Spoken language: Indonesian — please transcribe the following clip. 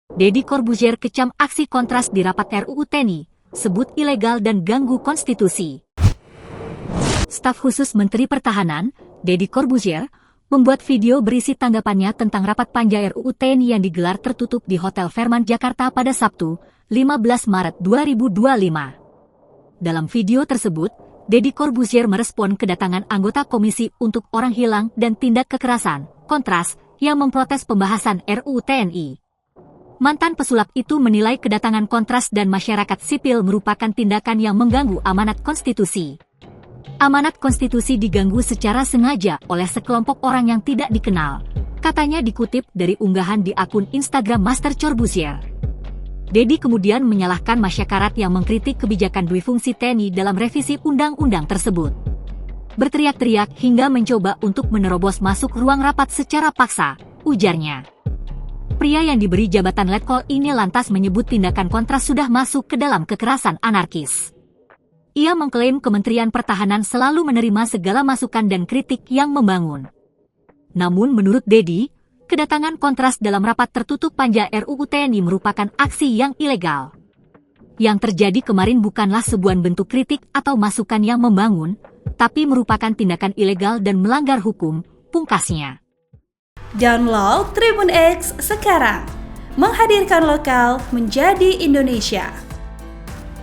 Deddy Corbuzier kecam aksi kontras di rapat RUU TNI, sebut ilegal dan ganggu konstitusi. Staf khusus Menteri Pertahanan, Deddy Corbuzier, membuat video berisi tanggapannya tentang rapat panja RUU TNI yang digelar tertutup di Hotel Fairmont Jakarta pada Sabtu, 15 Maret 2025. Dalam video tersebut, Deddy Corbuzier merespon kedatangan anggota Komisi untuk Orang Hilang dan Tindak Kekerasan, Kontras, yang memprotes pembahasan RUU TNI. Mantan pesulap itu menilai kedatangan Kontras dan masyarakat sipil merupakan tindakan yang mengganggu amanat konstitusi. Amanat konstitusi diganggu secara sengaja oleh sekelompok orang yang tidak dikenal, katanya dikutip dari unggahan di akun Instagram Master Corbuzier. Deddy kemudian menyalahkan masyarakat yang mengkritik kebijakan duifungsi TNI dalam revisi undang-undang tersebut. Berteriak-teriak hingga mencoba untuk menerobos masuk ruang rapat secara paksa, ujarnya. Pria yang diberi jabatan letkol ini lantas menyebut tindakan Kontras sudah masuk ke dalam kekerasan anarkis. Ia mengklaim Kementerian Pertahanan selalu menerima segala masukan dan kritik yang membangun. Namun menurut Deddy, kedatangan Kontras dalam rapat tertutup panja RUU TNI merupakan aksi yang ilegal. Yang terjadi kemarin bukanlah sebuah bentuk kritik atau masukan yang membangun, tapi merupakan tindakan ilegal dan melanggar hukum, pungkasnya. Download Tribun X sekarang, menghadirkan lokal menjadi Indonesia.